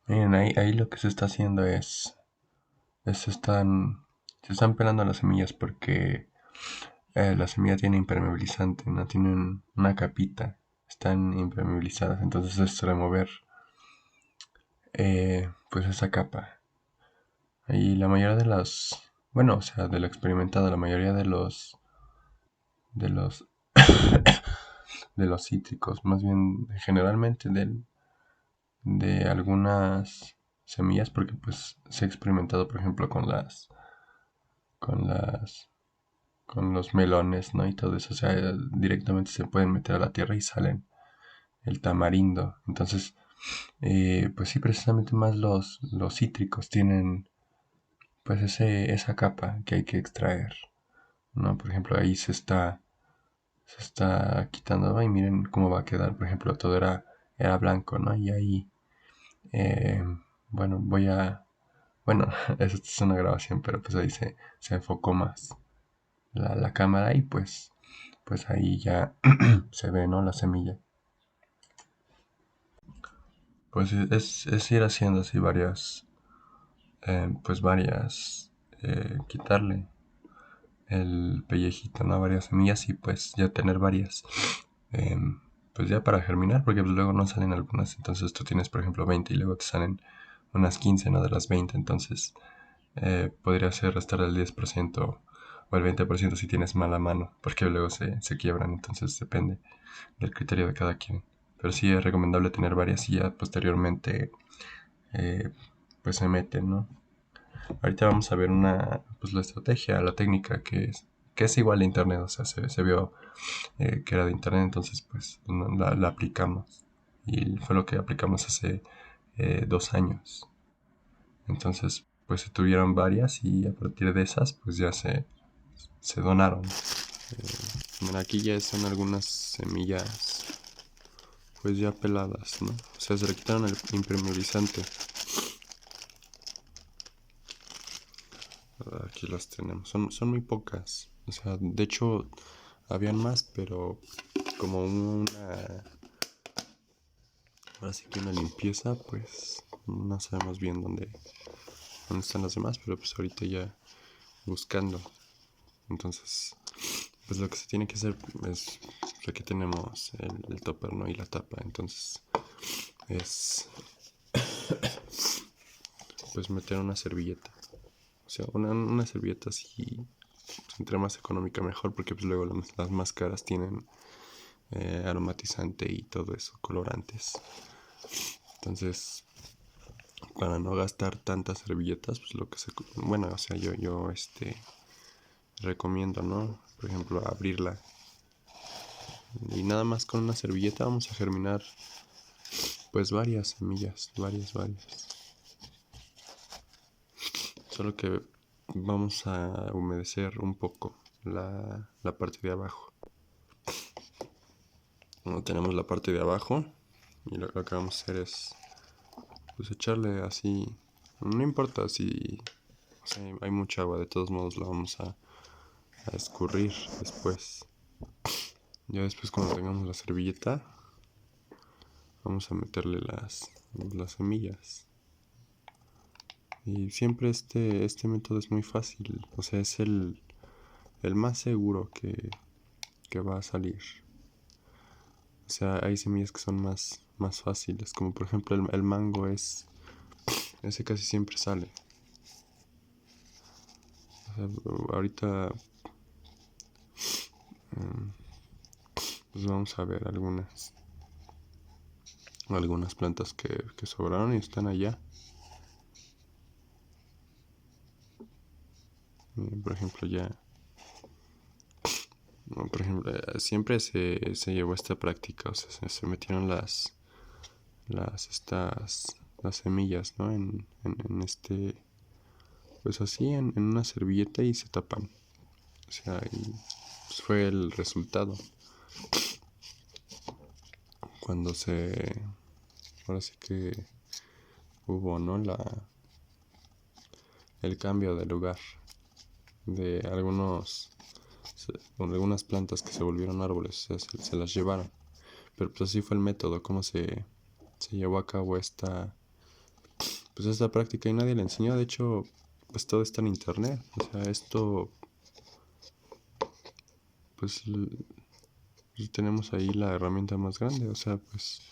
Miren, ahí lo que se está haciendo se están pelando las semillas porque la semilla tiene impermeabilizante, no tienen una capita, están impermeabilizadas, entonces es remover pues esa capa. Y la mayoría de bueno, o sea, de lo experimentado, la mayoría de los, de los cítricos, más bien generalmente de algunas semillas, porque pues se ha experimentado, por ejemplo, con las, con los melones, ¿no? Y todo eso, o sea, directamente se pueden meter a la tierra y salen el tamarindo. Entonces, pues sí, precisamente más los cítricos tienen pues esa capa que hay que extraer, ¿no? Por ejemplo, ahí se está quitando, ¿no? Y miren cómo va a quedar, por ejemplo, todo era blanco, ¿no? Y ahí, eh, bueno, bueno, eso es una grabación, pero pues ahí se enfocó más la cámara y pues ahí ya se ve, ¿no? La semilla. Pues es ir haciendo así quitarle el pellejito, ¿no? Varias semillas y pues ya tener varias. Pues ya para germinar, porque pues luego no salen algunas. Entonces tú tienes, por ejemplo, 20 y luego te salen unas 15, ¿no? De las 20. Entonces podría ser restar el 10% o el 20% si tienes mala mano, porque luego se quiebran. Entonces depende del criterio de cada quien. Pero sí es recomendable tener varias y ya posteriormente eh, pues se meten, ¿no? Ahorita vamos a ver pues la estrategia, la técnica que es igual a internet, o sea, se vio que era de internet, entonces pues no, la aplicamos. Y fue lo que aplicamos hace 2 años. Entonces, pues se tuvieron varias y a partir de esas, pues ya se donaron. Mira, aquí ya están algunas semillas, pues ya peladas, ¿no? O sea, se le quitaron el impermeabilizante. Aquí las tenemos. Son muy pocas. O sea, de hecho, habían más, pero como ahora sí que una limpieza, pues no sabemos bien dónde están las demás, pero pues ahorita ya buscando. Entonces, pues lo que se tiene que hacer es, pues aquí tenemos el topper, ¿no? Y la tapa. Entonces, es pues meter una servilleta. O sea, una servilleta así, pues, entre más económica mejor, porque pues luego las más caras tienen aromatizante y todo eso, colorantes. Entonces, para no gastar tantas servilletas, pues lo que bueno, o sea, yo recomiendo, ¿no? Por ejemplo, abrirla y nada más con una servilleta vamos a germinar pues varias semillas, varias. Solo que vamos a humedecer un poco la parte de abajo. Bueno, tenemos la parte de abajo y lo que vamos a hacer es pues echarle así, no importa si o sea, hay mucha agua, de todos modos la vamos a escurrir después. Ya después cuando tengamos la servilleta, vamos a meterle las semillas. Y siempre este método es muy fácil, o sea, es el más seguro que va a salir. O sea, hay semillas que son más fáciles, como por ejemplo el mango ese casi siempre sale. O sea, ahorita pues vamos a ver algunas plantas que sobraron y están allá. Por ejemplo, por ejemplo, siempre se llevó esta práctica, o sea, se metieron las semillas, ¿no? Pues así, en una servilleta y se tapan. O sea, y pues fue el resultado. Cuando ahora sí que hubo, ¿no? El cambio de lugar de algunas plantas que se volvieron árboles, o sea, se las llevaron. Pero pues así fue el método, cómo se llevó a cabo pues esta práctica y nadie le enseñó. De hecho, pues todo está en internet. O sea, esto, pues tenemos ahí la herramienta más grande. O sea, pues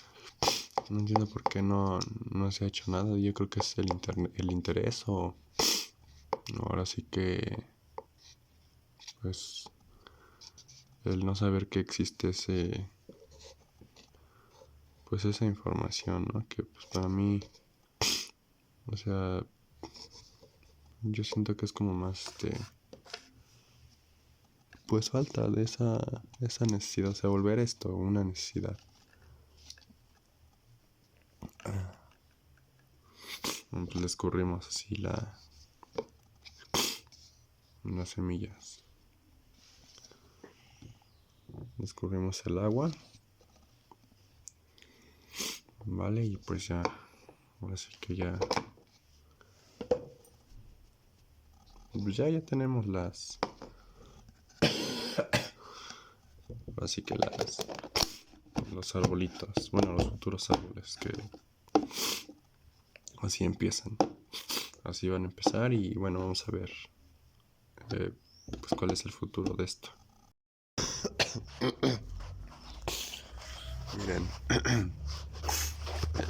no entiendo por qué no se ha hecho nada. Yo creo que es el interés o ahora sí que, pues, el no saber que existe pues esa información, ¿no? Que pues para mí, o sea, yo siento que es como más pues falta de esa necesidad, o sea, volver esto una necesidad. Bueno, pues le escurrimos así las semillas. Le escurrimos el agua. Vale, y pues ya, ahora sí que ya, pues ya tenemos así que los arbolitos, bueno, los futuros árboles que así empiezan, así van a empezar y bueno, vamos a ver pues cuál es el futuro de esto. Miren,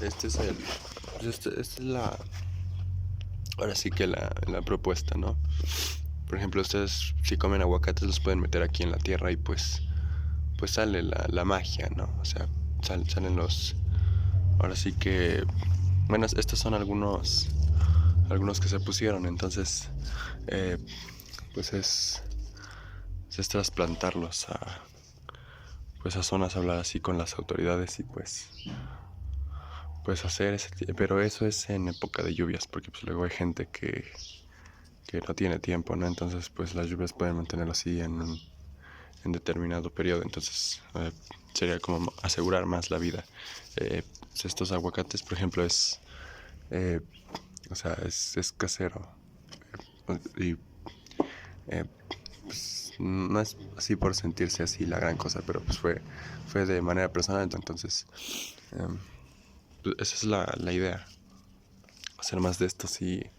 este es esta es ahora sí que la propuesta, ¿no? Por ejemplo, ustedes si comen aguacates los pueden meter aquí en la tierra y pues sale la magia, ¿no? O sea, salen ahora sí que, bueno, estos son algunos que se pusieron, entonces, pues es trasplantarlos pues a zonas, hablar así con las autoridades y pues hacer pero eso es en época de lluvias, porque pues luego hay gente que no tiene tiempo, ¿no? Entonces, pues las lluvias pueden mantenerlo así en determinado periodo, entonces sería como asegurar más la vida. Pues estos aguacates, por ejemplo, eh, o sea, es casero y pues, no es así por sentirse así la gran cosa, pero pues fue de manera personal, entonces pues esa es la idea, hacer más de estos y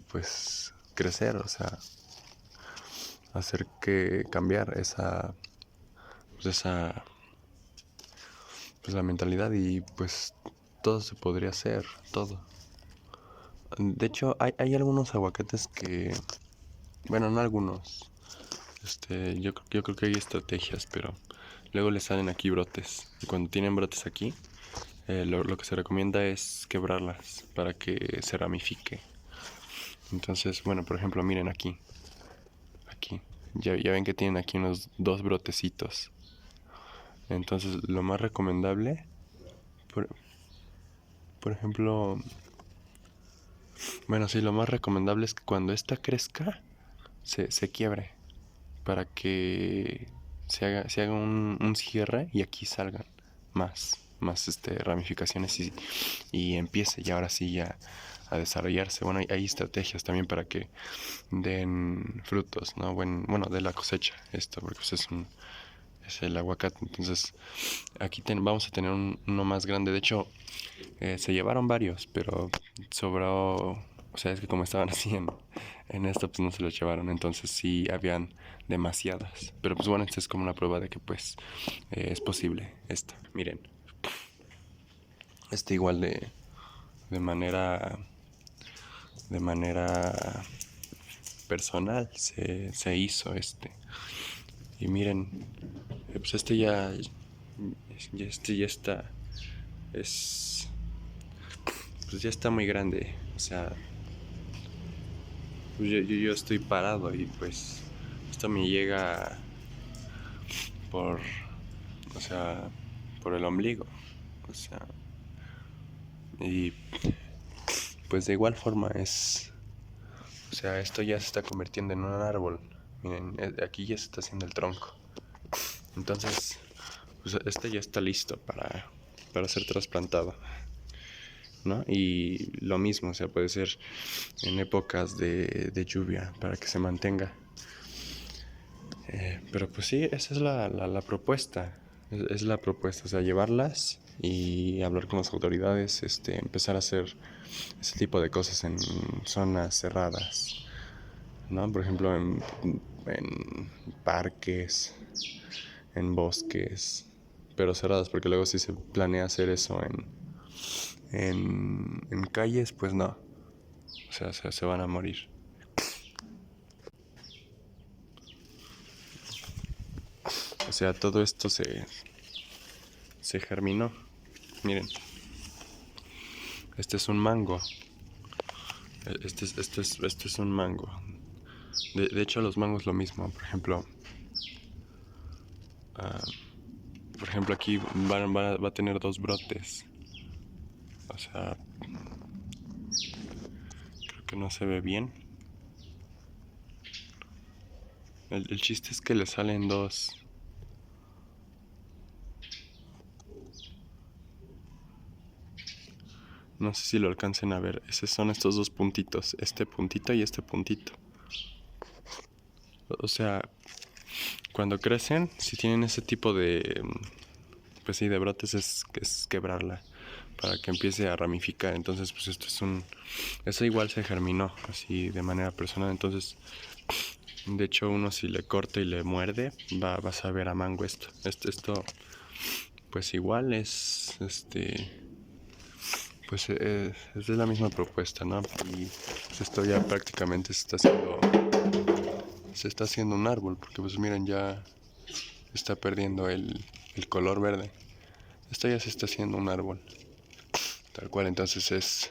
pues crecer, o sea, hacer que cambiar esa pues la mentalidad y pues todo se podría hacer, todo. De hecho, hay algunos aguacates que, bueno, no algunos, yo creo que hay estrategias, pero luego le salen aquí brotes. Y cuando tienen brotes aquí, lo que se recomienda es quebrarlas para que se ramifique. Entonces, bueno, por ejemplo, miren aquí. Ya ven que tienen aquí unos dos brotecitos. Entonces, lo más recomendable, por, por ejemplo, bueno, sí, lo más recomendable es que cuando esta crezca, se quiebre para que se haga un cierre y aquí salgan más ramificaciones y empiece y ahora sí ya a desarrollarse. Bueno, hay estrategias también para que den frutos, ¿no? Bueno, de la cosecha, esto, porque pues es el aguacate. Entonces, aquí vamos a tener uno más grande. De hecho, se llevaron varios, pero sobró. O sea, es que como estaban así en esto, pues no se los llevaron. Entonces sí habían demasiadas. Pero pues bueno, esta es como una prueba de que pues es posible esto. Miren, igual de manera de manera personal se hizo y miren, pues ya está, es, pues ya está muy grande, o sea, pues yo estoy parado y pues esto me llega por, o sea, por el ombligo, o sea, y pues de igual forma o sea, esto ya se está convirtiendo en un árbol, miren, aquí ya se está haciendo el tronco, entonces, pues este ya está listo para ser trasplantado, ¿no? Y lo mismo, o sea, puede ser en épocas de lluvia para que se mantenga. Pero pues sí, esa es la propuesta. Es la propuesta, o sea, llevarlas y hablar con las autoridades, empezar a hacer ese tipo de cosas en zonas cerradas, ¿no? Por ejemplo, en parques, en bosques, pero cerradas, porque luego si se planea hacer eso en calles, pues no, o sea, se van a morir. O sea, todo esto se germinó. Miren, este es un mango. Este es un mango. De hecho, los mangos lo mismo. Ah, por ejemplo aquí va a tener dos brotes. O sea, creo que no se ve bien. El chiste es que le salen dos. No sé si lo alcancen a ver. Esos son estos dos puntitos. Este puntito y este puntito. O sea, cuando crecen, si tienen ese tipo de, pues sí, de brotes, es quebrarla para que empiece a ramificar. Entonces, pues eso igual se germinó así de manera personal. Entonces, de hecho, uno si le corta y le muerde, va a saber a mango esto, pues igual pues es de la misma propuesta, ¿no? Y pues esto ya prácticamente se está haciendo un árbol, porque pues miren, ya está perdiendo el color verde. Esto ya se está haciendo un árbol, tal cual. Entonces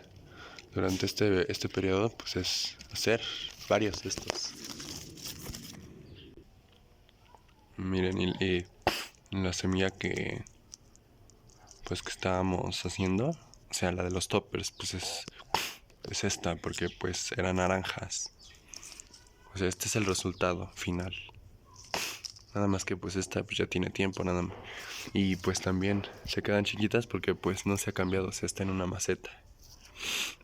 durante este periodo, pues es hacer varios de estos. Miren, y la semilla pues que estábamos haciendo, o sea, la de los toppers, pues es esta, porque pues eran naranjas. O sea, este es el resultado final. Nada más que pues esta pues ya tiene tiempo nada más. Y pues también se quedan chiquitas porque pues no se ha cambiado, o sea, está en una maceta.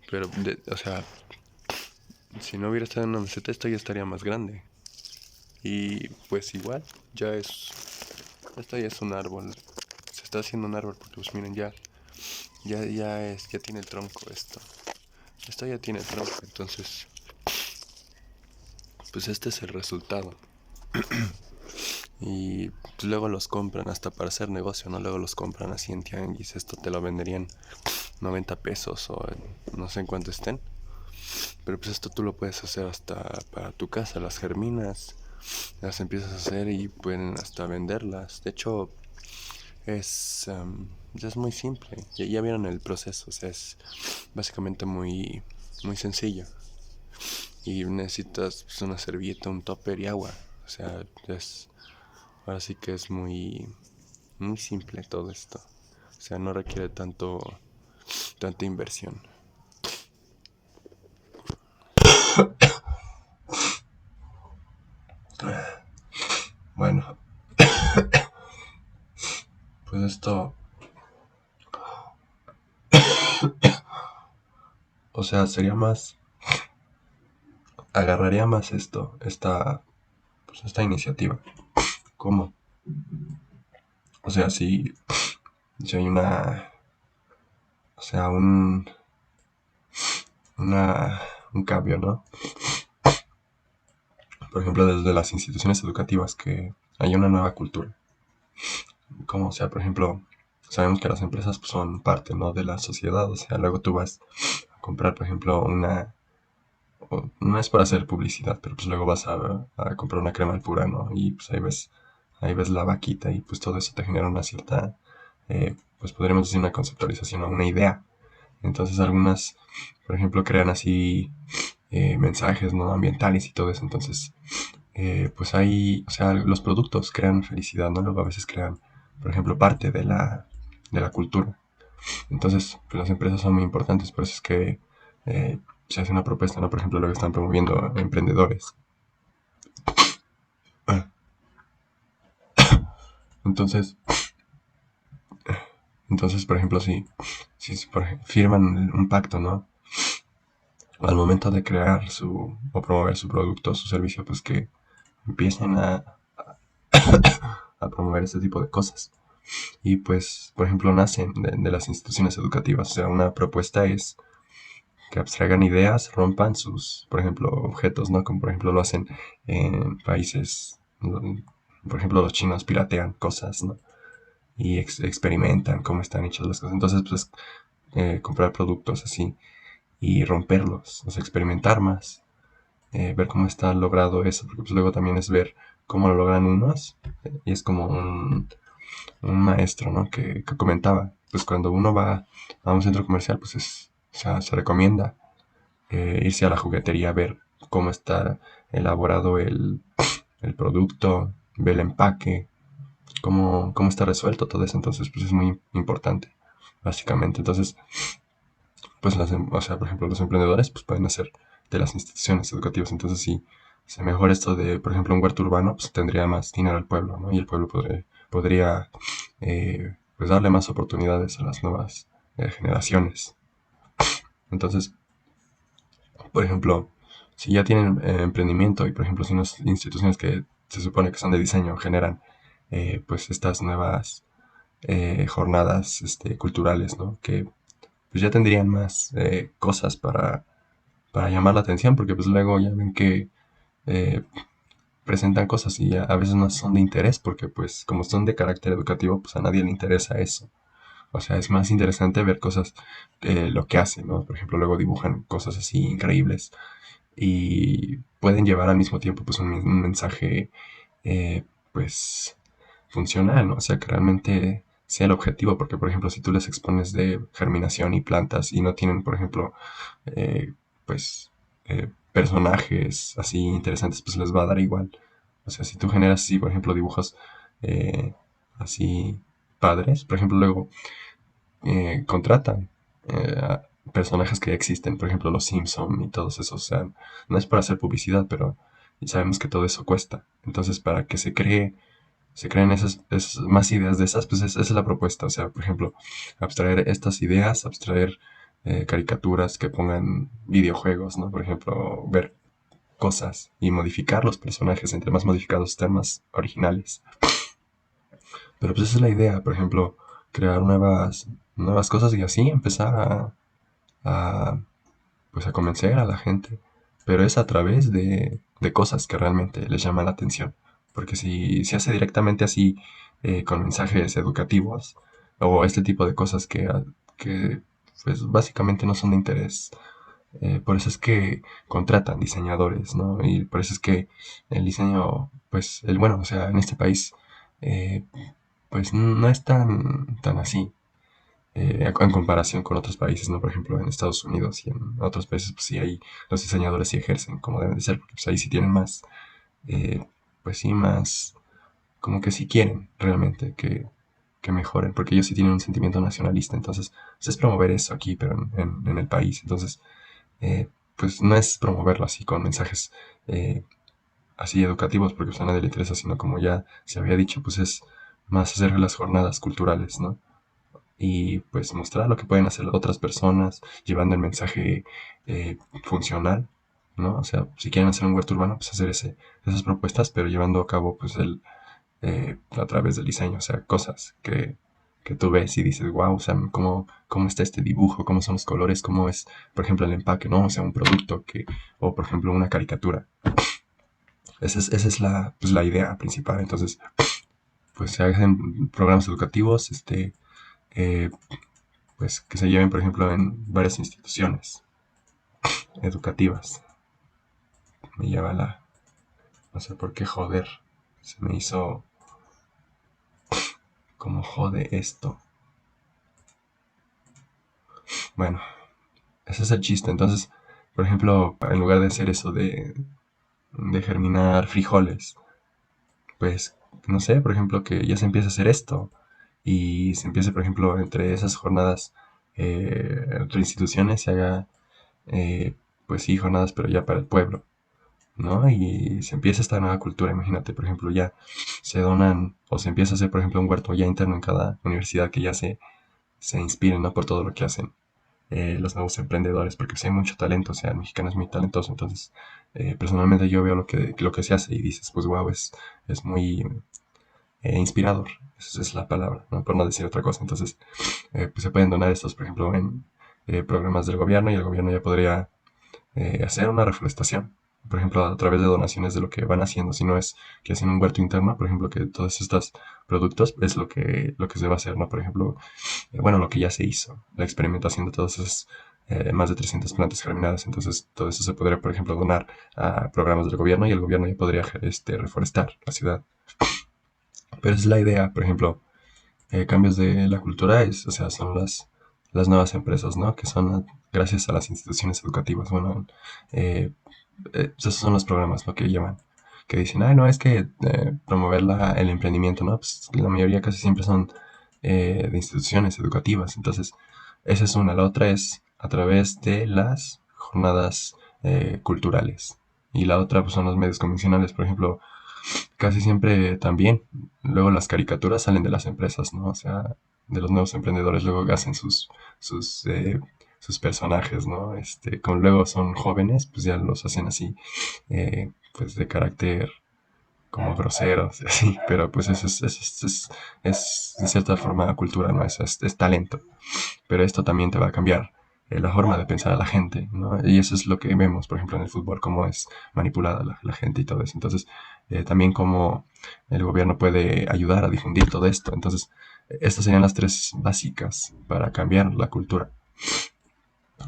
Pero, o sea, si no hubiera estado en una maceta, esto ya estaría más grande. Y pues igual, esto ya es un árbol. Se está haciendo un árbol porque pues miren, ya tiene el tronco esto. Esto ya tiene el tronco, entonces, pues este es el resultado. Y pues luego los compran hasta para hacer negocio, ¿no? Luego los compran así en tianguis. Esto te lo venderían 90 pesos o no sé en cuánto estén. Pero pues esto tú lo puedes hacer hasta para tu casa. Las germinas, las empiezas a hacer y pueden hasta venderlas. De hecho, es muy simple. Ya vieron el proceso, o sea, es básicamente muy, muy sencillo. Y necesitas pues, una servilleta, un topper y agua. O sea, ahora sí que es muy, muy simple todo esto. O sea, no requiere tanta inversión. Bueno, pues esto, o sea, agarraría más pues esta iniciativa. ¿Cómo? O sea, si hay o sea, un cambio, ¿no? Por ejemplo, desde las instituciones educativas, que hay una nueva cultura. Como, o sea, por ejemplo, sabemos que las empresas pues, son parte, ¿no? De la sociedad. O sea, luego tú vas a comprar, por ejemplo, no es para hacer publicidad, pero pues luego vas a comprar una crema al pura, ¿no? Y pues ahí ves la vaquita y pues todo eso te genera una cierta, pues podríamos decir una conceptualización o una idea. Entonces algunas, por ejemplo, crean así mensajes, ¿no? Ambientales y todo eso. Entonces, pues o sea, los productos crean felicidad, ¿no? Luego a veces crean, por ejemplo, parte de la cultura. Entonces, pues las empresas son muy importantes, por eso es que eh, se hace una propuesta, ¿no? Por ejemplo, lo que están promoviendo emprendedores. Entonces, por ejemplo, si firman un pacto, ¿no? Al momento de crear o promover su producto o su servicio, pues que empiecen a promover este tipo de cosas. y pues, por ejemplo, nacen de las instituciones educativas. O sea, una propuesta es que abstraigan ideas, rompan sus, por ejemplo, objetos, ¿no? Como por ejemplo lo hacen en países, por ejemplo, los chinos piratean cosas, ¿no? Y experimentan cómo están hechas las cosas. Entonces, pues, comprar productos así y romperlos, o sea, experimentar más, ver cómo está logrado eso, porque pues luego también es ver cómo lo logran unos, y es como un maestro, ¿no? Que comentaba, pues cuando uno va a un centro comercial, pues o sea, se recomienda irse a la juguetería a ver cómo está elaborado el producto, ver el empaque, cómo está resuelto todo eso. Entonces, pues es muy importante, básicamente. Entonces, pues, o sea, por ejemplo, los emprendedores pues pueden hacer de las instituciones educativas. Entonces, si se mejora esto de, por ejemplo, un huerto urbano, pues tendría más dinero al pueblo, ¿no? Y el pueblo podría pues darle más oportunidades a las nuevas generaciones. Entonces, por ejemplo, si ya tienen emprendimiento y, por ejemplo, si unas instituciones que se supone que son de diseño generan pues estas nuevas jornadas culturales, ¿no? Que pues ya tendrían más cosas para llamar la atención, porque pues luego ya ven que eh, presentan cosas y a veces no son de interés, porque pues como son de carácter educativo, pues a nadie le interesa eso. O sea, es más interesante ver cosas, lo que hacen, ¿no? Por ejemplo, luego dibujan cosas así increíbles y pueden llevar al mismo tiempo pues un mensaje eh, pues funcional, ¿no? O sea, que realmente sea el objetivo, porque por ejemplo, si tú les expones de germinación y plantas y no tienen, por ejemplo, eh, pues personajes así interesantes, pues les va a dar igual. O sea, si tú generas así, por ejemplo, dibujos eh, así padres, por ejemplo, luego contratan a personajes que ya existen, por ejemplo, los Simpson y todos esos. O sea, no es para hacer publicidad, pero sabemos que todo eso cuesta. Entonces, para que se creen esas más ideas de esas, pues esa es la propuesta. O sea, por ejemplo, abstraer estas ideas, abstraer caricaturas que pongan videojuegos, ¿no? Por ejemplo, ver cosas y modificar los personajes. Entre más modificados estén, más originales. Pero pues esa es la idea, por ejemplo, crear nuevas cosas y así empezar pues a convencer a la gente. Pero es a través de cosas que realmente les llaman la atención. Porque si se hace directamente así, con mensajes educativos, o este tipo de cosas que pues básicamente no son de interés. Por eso es que contratan diseñadores, ¿no? Y por eso es que el diseño, pues, bueno, o sea, en este país, eh, pues no es tan así en comparación con otros países, ¿no? Por ejemplo, en Estados Unidos y en otros países, pues sí, ahí los diseñadores sí ejercen como deben de ser, porque pues ahí sí tienen más, eh, pues sí, más, como que sí quieren realmente que mejoren, porque ellos sí tienen un sentimiento nacionalista. Entonces, pues es promover eso aquí, pero en el país. Entonces, pues no es promoverlo así con mensajes así educativos, porque pues a nadie le interesa, sino como ya se había dicho, pues es más hacer las jornadas culturales, ¿no? Y pues mostrar lo que pueden hacer otras personas, llevando el mensaje funcional, ¿no? O sea, si quieren hacer un huerto urbano, pues hacer esas propuestas, pero llevando a cabo pues a través del diseño, o sea, cosas que tú ves y dices, wow, o sea, cómo está este dibujo, cómo son los colores, cómo es, por ejemplo, el empaque, ¿no? O sea, un producto o por ejemplo, una caricatura. Esa es pues, la idea principal. Entonces, pues se hacen programas educativos, eh, pues que se lleven, por ejemplo, en varias instituciones educativas. Me lleva no sé por qué joder, se me hizo como jode esto. Bueno, ese es el chiste. Entonces, por ejemplo, en lugar de hacer eso de germinar frijoles, pues, no sé, por ejemplo, que ya se empiece a hacer esto y se empiece, por ejemplo, entre esas jornadas, entre instituciones se haga, pues sí, jornadas, pero ya para el pueblo. ¿No? Y se empieza esta nueva cultura, imagínate, por ejemplo, ya se donan o se empieza a hacer, por ejemplo, un huerto ya interno en cada universidad que ya se inspiren, ¿no? Por todo lo que hacen los nuevos emprendedores, porque pues, hay mucho talento, o sea, el mexicano es muy talentoso. Entonces, personalmente yo veo lo que se hace y dices, pues wow, es muy, inspirador. Esa es la palabra, ¿no? Por no decir otra cosa. Entonces, pues se pueden donar estos, por ejemplo, en programas del gobierno y el gobierno ya podría hacer una reforestación, por ejemplo, a través de donaciones de lo que van haciendo, si no es que hacen un huerto interno, por ejemplo, que todos estos productos es lo que se va a hacer, ¿no? Por ejemplo, bueno, lo que ya se hizo, la experimentación de todas esas más de 300 plantas germinadas, entonces todo eso se podría, por ejemplo, donar a programas del gobierno y el gobierno ya podría reforestar la ciudad. Pero esa es la idea, por ejemplo, cambios de la cultura es, o sea, son las nuevas empresas, ¿no? Que son gracias a las instituciones educativas. Bueno, eh, esos son los programas, lo que llaman. Que dicen, ay, no, es que promover el emprendimiento, ¿no? Pues la mayoría casi siempre son de instituciones educativas. Entonces, esa es una. La otra es a través de las jornadas culturales. Y la otra pues, son los medios convencionales. Por ejemplo, casi siempre también. Luego las caricaturas salen de las empresas, ¿no? O sea, de los nuevos emprendedores luego hacen sus, sus personajes, ¿no? Como luego son jóvenes, pues ya los hacen así, pues de carácter como groseros, y así, pero pues es de cierta forma cultura, ¿no? Es talento. Pero esto también te va a cambiar la forma de pensar a la gente, ¿no? Y eso es lo que vemos, por ejemplo, en el fútbol, cómo es manipulada la gente y todo eso. Entonces, también cómo el gobierno puede ayudar a difundir todo esto. Entonces, estas serían las tres básicas para cambiar la cultura.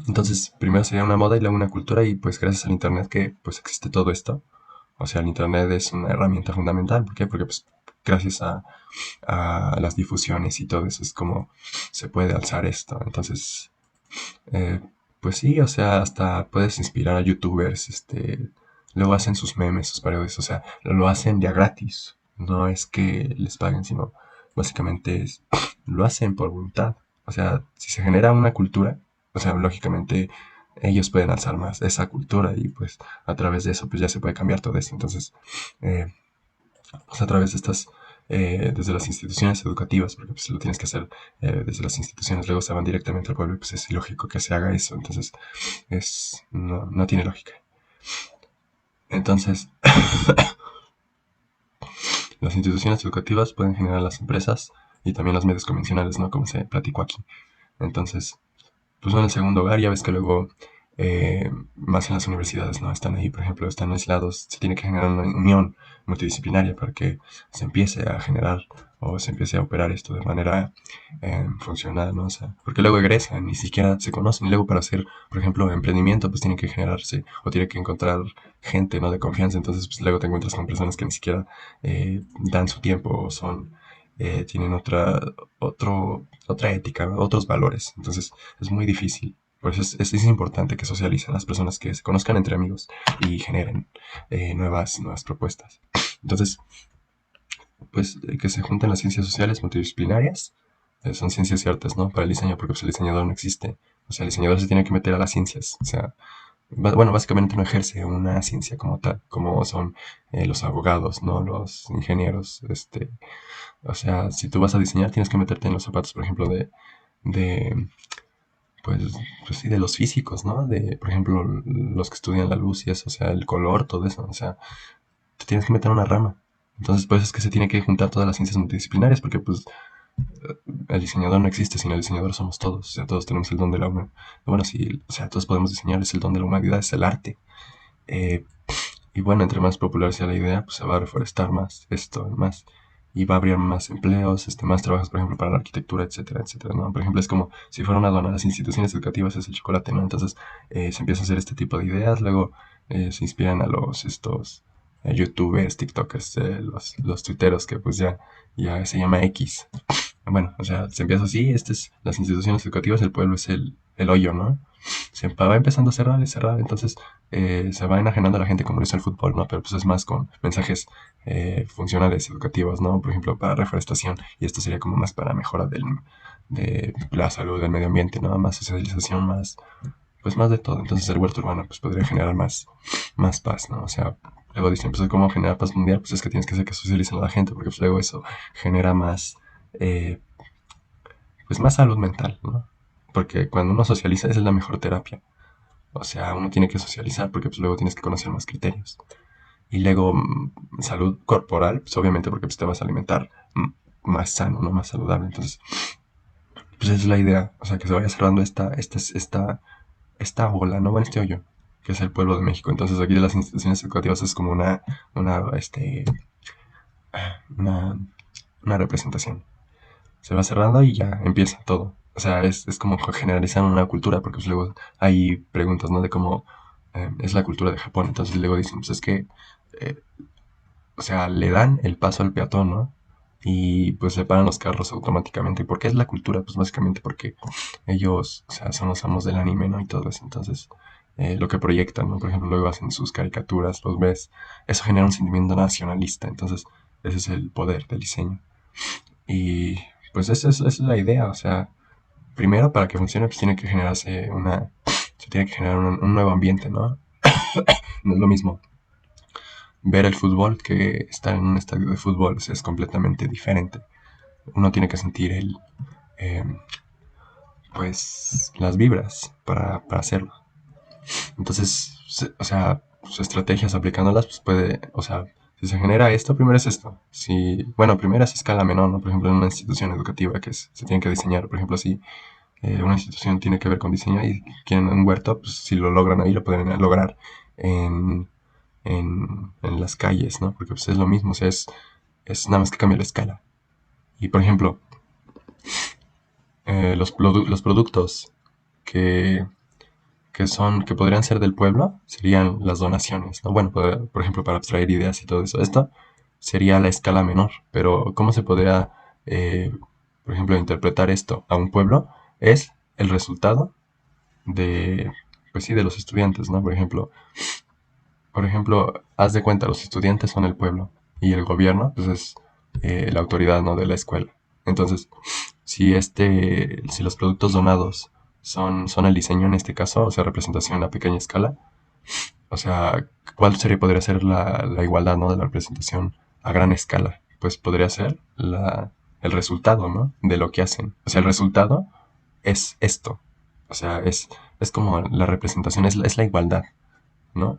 Entonces, primero sería una moda y luego una cultura y pues gracias al Internet que pues existe todo esto. O sea, el Internet es una herramienta fundamental. ¿Por qué? Porque pues gracias a las difusiones y todo eso es como se puede alzar esto. Entonces, eh, pues sí, o sea, hasta puedes inspirar a youtubers, luego hacen sus memes, sus parodias, o sea, lo hacen ya gratis. No es que les paguen, sino básicamente lo hacen por voluntad. O sea, si se genera una cultura, o sea, lógicamente ellos pueden alzar más esa cultura y pues a través de eso pues ya se puede cambiar todo esto. Entonces, eh, pues a través de estas, desde las instituciones educativas, porque pues lo tienes que hacer desde las instituciones, luego se van directamente al pueblo y pues es ilógico que se haga eso, entonces no tiene lógica. Entonces, las instituciones educativas pueden generar las empresas y también los medios convencionales, ¿no? Como se platicó aquí. Entonces, pues en el segundo hogar, ya ves que luego, más en las universidades, ¿no? Están ahí, por ejemplo, están aislados, se tiene que generar una unión multidisciplinaria para que se empiece a generar o se empiece a operar esto de manera funcional, ¿no? O sea, porque luego egresan, ni siquiera se conocen, y luego para hacer, por ejemplo, emprendimiento, pues tiene que generarse o tiene que encontrar gente, ¿no? De confianza, entonces, pues luego te encuentras con personas que ni siquiera dan su tiempo o son tienen otra ética, ¿no? Otros valores. Entonces es muy difícil. Por eso es importante que socialicen las personas que se conozcan entre amigos y generen nuevas propuestas. Entonces, pues que se junten las ciencias sociales multidisciplinarias, son ciencias y artes, ¿no? Para el diseño, porque pues, el diseñador no existe. O sea, el diseñador se tiene que meter a las ciencias. O sea, bueno, básicamente no ejerce una ciencia como tal, como son los abogados, ¿no? Los ingenieros, o sea, si tú vas a diseñar, tienes que meterte en los zapatos, por ejemplo, de pues, pues sí, de los físicos, ¿no? De, por ejemplo, los que estudian la luz y eso, o sea, el color, todo eso, o sea, te tienes que meter en una rama. Entonces, pues es que se tiene que juntar todas las ciencias multidisciplinarias, porque pues el diseñador no existe, sino el diseñador somos todos, o sea, todos tenemos el don de la humanidad. Bueno, sí, o sea, todos podemos diseñar, es el don de la humanidad, es el arte. Eh, y bueno, entre más popular sea la idea, pues se va a reforestar más esto, más. Y va a abrir más empleos, más trabajos, por ejemplo, para la arquitectura, etcétera, etcétera, ¿no? Por ejemplo, es como si fuera una aduana, las instituciones educativas es el chocolate, ¿no? Entonces se empieza a hacer este tipo de ideas, luego se inspiran a estos youtubers, tiktokers, los tuiteros que pues ya se llama X. Bueno, o sea, se empieza así, las instituciones educativas, el pueblo es el hoyo, ¿no? Se va empezando a cerrar y cerrar, entonces se va enajenando a la gente como lo hizo el fútbol, ¿no? Pero pues es más con mensajes funcionales, educativos, ¿no? Por ejemplo, para reforestación, y esto sería como más para mejora de la salud, del medio ambiente, ¿no? Más socialización, pues más de todo. Entonces el huerto urbano pues podría generar más paz, ¿no? O sea, luego dicen, pues cómo generar paz mundial, pues es que tienes que hacer que socialicen a la gente, porque pues luego eso genera eh, pues más salud mental, ¿no? Porque cuando uno socializa, esa es la mejor terapia. O sea, uno tiene que socializar porque pues, luego tienes que conocer más criterios. Y luego salud corporal, pues obviamente porque pues, te vas a alimentar más sano, ¿no? Más saludable. Entonces, pues esa es la idea. O sea, que se vaya cerrando esta ola, ¿no? Bueno, este hoyo, que es el pueblo de México. Entonces, aquí de las instituciones educativas es como una, este, una, una representación. Se va cerrando y ya empieza todo. O sea, es como generalizar una cultura, porque pues luego hay preguntas, ¿no? De cómo es la cultura de Japón. Entonces luego dicen, pues es que, eh, o sea, le dan el paso al peatón, ¿no? Y pues se paran los carros automáticamente. ¿Y por qué es la cultura? Pues básicamente porque ellos, o sea, son los amos del anime, ¿no? Y todo eso. Entonces, lo que proyectan, ¿no? Por ejemplo, luego hacen sus caricaturas, los ves. Eso genera un sentimiento nacionalista. Entonces, ese es el poder del diseño. Y pues esa es la idea, o sea, primero para que funcione pues tiene que generarse se tiene que generar un nuevo ambiente, ¿no? No es lo mismo ver el fútbol que estar en un estadio de fútbol, o sea, es completamente diferente. Uno tiene que sentir eh, pues, las vibras para hacerlo. Entonces, o sea, sus estrategias aplicándolas, pues puede, o sea, si se genera esto, primero es esto. Si, bueno, primero es a escala menor, ¿no? Por ejemplo, en una institución educativa se tiene que diseñar, por ejemplo, si una institución tiene que ver con diseño y quieren un huerto, pues si lo logran ahí, lo pueden lograr en, en las calles, ¿no? Porque pues, es lo mismo, o sea, es nada más que cambia la escala. Y por ejemplo, los productos que, que podrían ser del pueblo serían las donaciones, ¿no? Bueno, por ejemplo, para abstraer ideas y todo eso. Esto sería la escala menor, pero ¿cómo se podría, eh, por ejemplo, interpretar esto a un pueblo? Es el resultado de, pues sí, de los estudiantes, ¿no? Por ejemplo, haz de cuenta, los estudiantes son el pueblo y el gobierno, pues es la autoridad, ¿no? De la escuela. Entonces, si los productos donados son el diseño en este caso, o sea, representación a pequeña escala, o sea, ¿cuál podría ser la igualdad, ¿no? De la representación a gran escala? Pues podría ser el resultado, ¿no? De lo que hacen. O sea, el resultado es esto. O sea, es como la representación, es la igualdad, ¿no?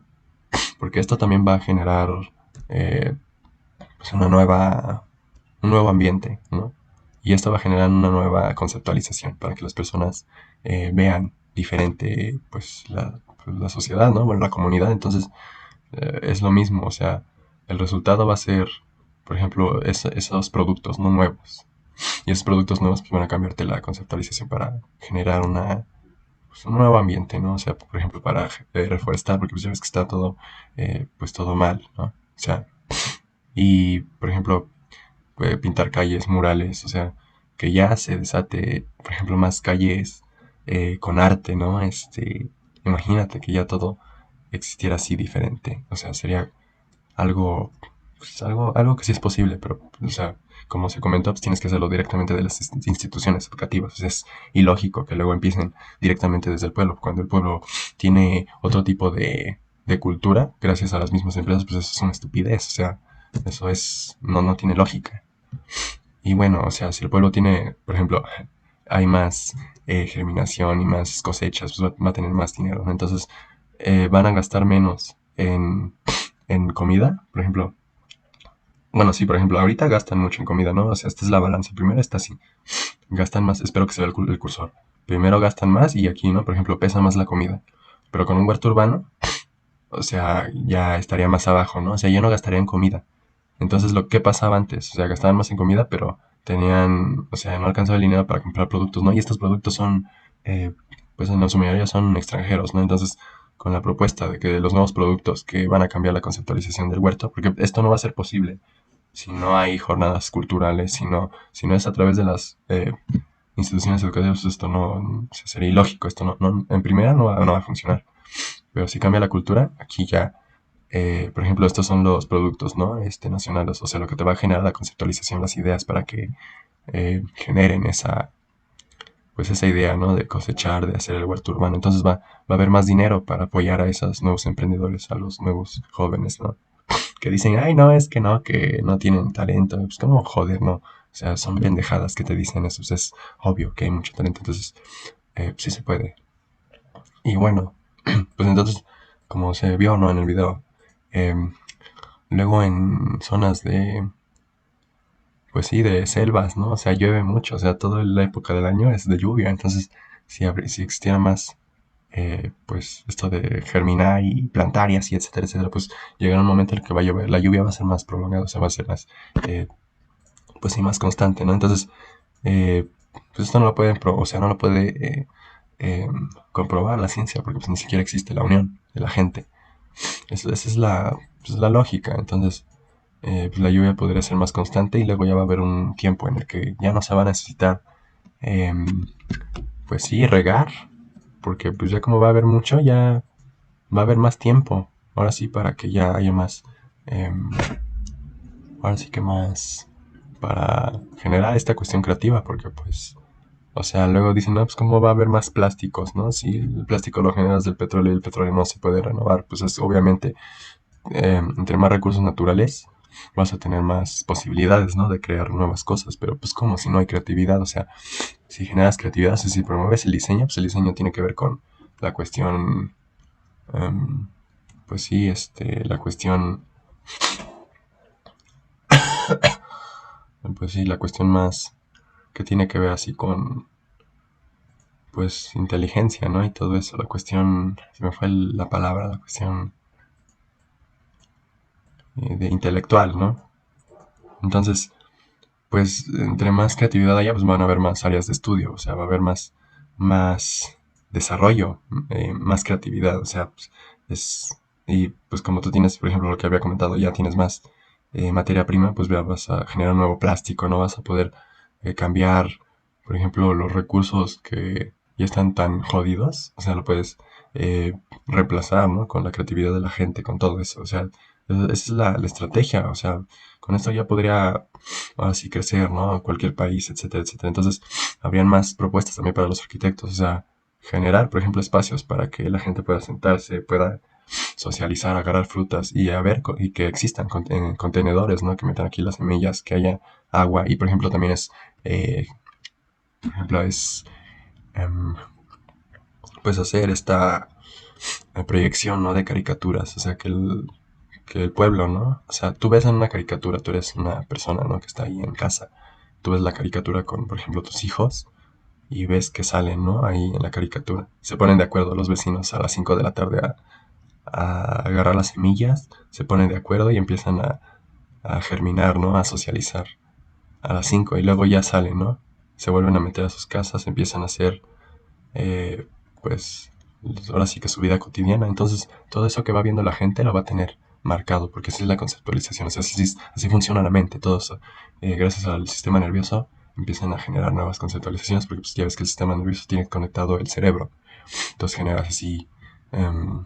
Porque esto también va a generar eh, pues un nuevo ambiente, ¿no? Y esto va a generar una nueva conceptualización para que las personas vean diferente, pues la sociedad, ¿no? Bueno, la comunidad. Entonces, es lo mismo, o sea, el resultado va a ser, por ejemplo, esos productos no nuevos. Y esos productos nuevos pues, van a cambiarte la conceptualización para generar pues, un nuevo ambiente, ¿no? O sea, por ejemplo, para reforestar, porque pues ya ves que está todo, pues todo mal, ¿no? O sea, y por ejemplo, pintar calles, murales, o sea, que ya se desate, por ejemplo, más calles con arte, ¿no? Imagínate que ya todo existiera así diferente, o sea, sería algo, pues, algo que sí es posible, pero, o sea, como se comentó, pues tienes que hacerlo directamente de las instituciones educativas. O sea, es ilógico que luego empiecen directamente desde el pueblo. Cuando el pueblo tiene otro tipo de cultura, gracias a las mismas empresas, pues eso es una estupidez. O sea, eso no tiene lógica. Y bueno, o sea, si el pueblo tiene, por ejemplo, hay más germinación y más cosechas, pues va a tener más dinero, ¿no? Entonces, van a gastar menos en comida, por ejemplo. Bueno, sí, por ejemplo, ahorita gastan mucho en comida, ¿no? O sea, esta es la balanza. Primero está así. Gastan más, espero que se vea el cursor. Primero gastan más y aquí, ¿no? Por ejemplo, pesa más la comida. Pero con un huerto urbano, o sea, ya estaría más abajo, ¿no? O sea, ya no gastaría en comida. Entonces, lo que pasaba antes, o sea, gastaban más en comida, pero tenían, o sea, no alcanzaba el dinero para comprar productos, ¿no? Y estos productos son, eh, pues en su mayoría son extranjeros, ¿no? Entonces, con la propuesta de que los nuevos productos que van a cambiar la conceptualización del huerto, porque esto no va a ser posible si no hay jornadas culturales, si no es a través de las instituciones educativas, esto no sería ilógico, esto en primera no va a funcionar. Pero si cambia la cultura, aquí ya, por ejemplo, estos son los productos, ¿no? Nacionales, o sea, lo que te va a generar la conceptualización, las ideas para que generen pues esa idea, ¿no? De cosechar, de hacer el huerto urbano. Entonces va a haber más dinero para apoyar a esos nuevos emprendedores, a los nuevos jóvenes, ¿no? Que dicen, ay, no, es que no tienen talento. Pues, como joder, no. O sea, son pendejadas que te dicen eso. Pues, es obvio que hay mucho talento, entonces, sí se puede. Y bueno, pues entonces, como se vio, ¿no? En el video, luego en zonas pues sí, de selvas, ¿no? O sea, llueve mucho, o sea, toda la época del año es de lluvia, entonces si existiera más, pues esto de germinar y plantar y así, etcétera, etcétera, pues llegará un momento en el que va a llover, la lluvia va a ser más prolongada, o sea, va a ser más, pues sí, más constante, ¿no? Entonces, eh, pues esto no lo pueden, o sea, no lo puede comprobar la ciencia, porque pues ni siquiera existe la unión de la gente. Esa es pues, la lógica, entonces pues la lluvia podría ser más constante y luego ya va a haber un tiempo en el que ya no se va a necesitar, pues sí, regar, porque pues ya como va a haber mucho, ya va a haber más tiempo. Ahora sí, para que ya haya más, ahora sí que más para generar esta cuestión creativa, porque pues, o sea, luego dicen, no, pues cómo va a haber más plásticos, ¿no? Si el plástico lo generas del petróleo y el petróleo no se puede renovar, pues es obviamente entre más recursos naturales vas a tener más posibilidades, ¿no? De crear nuevas cosas, pero pues como si no hay creatividad, o sea, si generas creatividad, o sea, si promueves el diseño, pues el diseño tiene que ver con la cuestión, um, pues sí, la cuestión, pues sí, la cuestión más que tiene que ver así con, pues, inteligencia, ¿no? Y todo eso, la cuestión, se me fue la palabra, la cuestión de intelectual, ¿no? Entonces, pues entre más creatividad haya, pues van a haber más áreas de estudio, o sea, va a haber más desarrollo, más creatividad, o sea, pues, y pues como tú tienes, por ejemplo, lo que había comentado, ya tienes más materia prima, pues ya vas a generar un nuevo plástico, no vas a poder cambiar, por ejemplo, los recursos que ya están tan jodidos, o sea, lo puedes eh, reemplazar, ¿no? Con la creatividad de la gente, con todo eso, o sea, esa es la estrategia, o sea, con esto ya podría así crecer, ¿no? Cualquier país, etcétera, etcétera. Entonces, habrían más propuestas también para los arquitectos, o sea, generar, por ejemplo, espacios para que la gente pueda sentarse, pueda socializar, agarrar frutas y a ver, y que existan contenedores, ¿no? Que metan aquí las semillas, que haya agua y, por ejemplo, también por ejemplo, em, pues hacer esta proyección, ¿no? De caricaturas, o sea, que el pueblo, ¿no? O sea, tú ves en una caricatura, tú eres una persona, ¿no? Que está ahí en casa. Tú ves la caricatura con, por ejemplo, tus hijos y ves que salen, ¿no? Ahí en la caricatura. Se ponen de acuerdo los vecinos a las 5 de la tarde a agarrar las semillas, se ponen de acuerdo y empiezan a germinar, ¿no? A socializar a las 5 y luego ya salen, ¿no? Se vuelven a meter a sus casas, empiezan a hacer, eh, pues, ahora sí que su vida cotidiana. Entonces, todo eso que va viendo la gente lo va a tener marcado, porque esa es la conceptualización. O sea, así funciona la mente. Todos, gracias al sistema nervioso, empiezan a generar nuevas conceptualizaciones, porque pues, ya ves que el sistema nervioso tiene conectado el cerebro. Entonces generas así, em,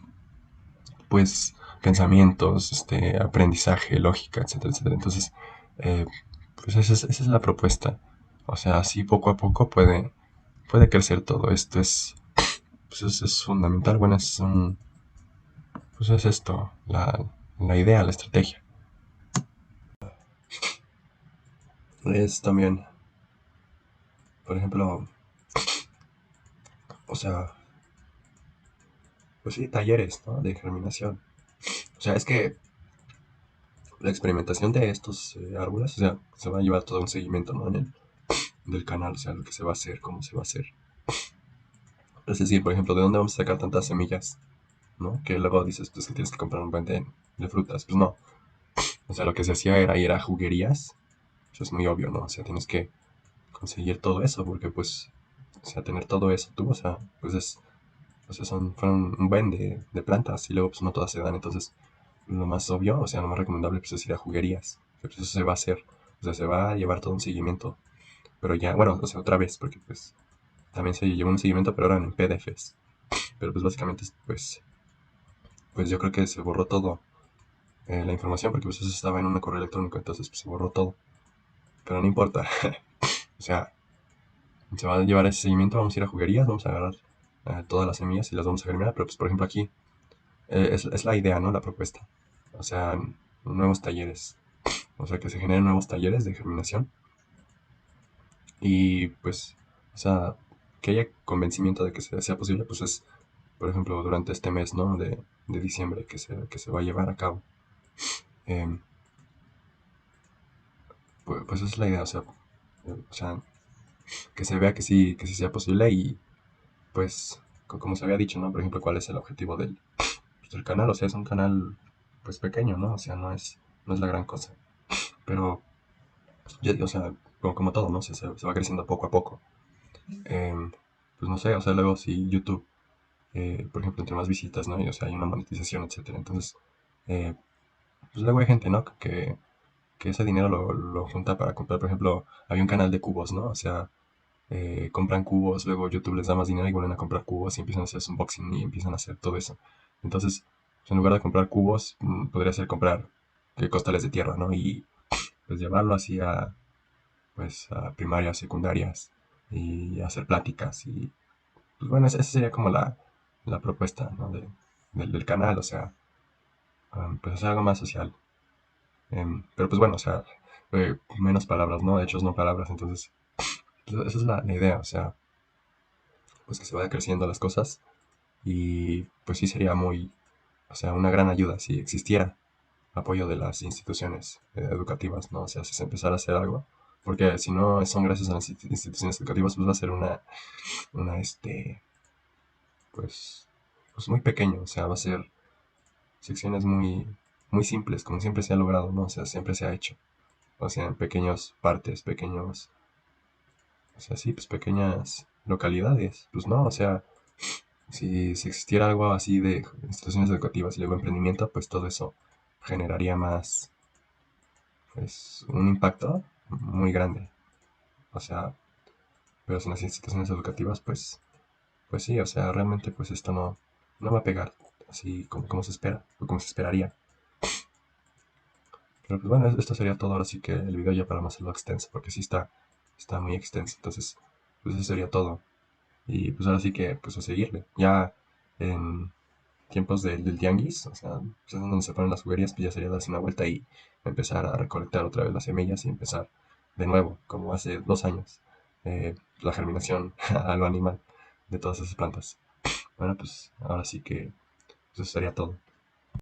pues, pensamientos, aprendizaje, lógica, etcétera, etcétera. Entonces, eh, pues esa es la propuesta. O sea, así poco a poco puede crecer todo. Esto pues es fundamental. Bueno, pues es esto, la idea, la estrategia. Es también, por ejemplo, o sea, pues sí, talleres, ¿no? De germinación. O sea, es que la experimentación de estos árboles, o sea, se va a llevar todo un seguimiento, ¿no? Del canal, o sea, lo que se va a hacer, cómo se va a hacer. Es decir, por ejemplo, ¿de dónde vamos a sacar tantas semillas? ¿No? Que luego dices, pues que tienes que comprar un buen de frutas. Pues no. O sea, lo que se hacía era ir a juguerías. Eso es muy obvio, ¿no? O sea, tienes que conseguir todo eso, porque pues, o sea, tener todo eso tú, o sea, pues o sea, fueron un buen de plantas y luego pues no todas se dan, entonces lo más obvio, o sea, lo más recomendable pues es ir a juguerías, que pues eso se va a hacer, o sea, se va a llevar todo un seguimiento, pero ya, bueno, o sea, otra vez, porque pues también se llevó un seguimiento, pero ahora en PDFs, pero pues básicamente, pues yo creo que se borró todo, la información, porque pues eso estaba en un correo electrónico, entonces pues se borró todo, pero no importa, o sea, se va a llevar ese seguimiento, vamos a ir a juguerías, vamos a agarrar todas las semillas y las vamos a germinar, pero pues por ejemplo aquí es la idea, ¿no? La propuesta. O sea, nuevos talleres. O sea, que se generen nuevos talleres de germinación. Y pues, o sea, que haya convencimiento de que sea posible, pues es, por ejemplo, durante este mes, ¿no? De diciembre que se va a llevar a cabo. Eh, pues esa es la idea, o sea, que se vea que sí sea posible y pues, como se había dicho, ¿no? Por ejemplo, ¿cuál es el objetivo del canal? O sea, es un canal, pues pequeño, ¿no? O sea, no es la gran cosa. Pero, o sea, como todo, ¿no? Se va creciendo poco a poco. Em, pues no sé, o sea, luego si YouTube, por ejemplo, entre más visitas, ¿no? Y, o sea, hay una monetización, etcétera. Entonces, eh, pues luego hay gente, ¿no? Que ese dinero lo junta para comprar, por ejemplo, había un canal de cubos, ¿no? O sea, compran cubos, luego YouTube les da más dinero y vuelven a comprar cubos y empiezan a hacer su unboxing y empiezan a hacer todo eso. Entonces, pues, en lugar de comprar cubos, podría ser comprar costales de tierra, ¿no? Y pues llevarlo así pues, a primarias, secundarias y hacer pláticas. Y pues bueno, esa sería como la propuesta, ¿no? Del canal, o sea, pues hacer algo más social. Pero pues bueno, o sea, menos palabras, ¿no? Hechos, no palabras. Entonces, pues, esa es la idea, o sea, pues que se vaya creciendo las cosas. Y pues sí sería o sea, una gran ayuda si existiera apoyo de las instituciones educativas, ¿no? O sea, si se empezara a hacer algo. Porque si no son gracias a las instituciones educativas, pues va a ser una, pues, pues muy pequeño. O sea, va a ser secciones muy simples, como siempre se ha logrado, ¿no? O sea, siempre se ha hecho. O sea, en pequeños partes, o sea, sí, pues pequeñas localidades. Pues no, o sea, si existiera algo así de instituciones educativas y luego emprendimiento, pues todo eso generaría más, pues, un impacto muy grande. O sea, pero sin las instituciones educativas, pues sí, o sea, realmente pues esto no va a pegar así como se espera, o como se esperaría. Pero pues bueno, esto sería todo. Ahora sí que el video ya para no hacerlo extenso, porque sí está muy extenso. Entonces, pues eso sería todo. Y pues ahora sí que pues a seguirle. Ya en tiempos del tianguis, o sea, pues es donde se ponen las juguerías, pues ya sería darse una vuelta y empezar a recolectar otra vez las semillas y empezar de nuevo, como hace 2 años, la germinación a lo animal de todas esas plantas. Bueno, pues ahora sí que pues, eso sería todo.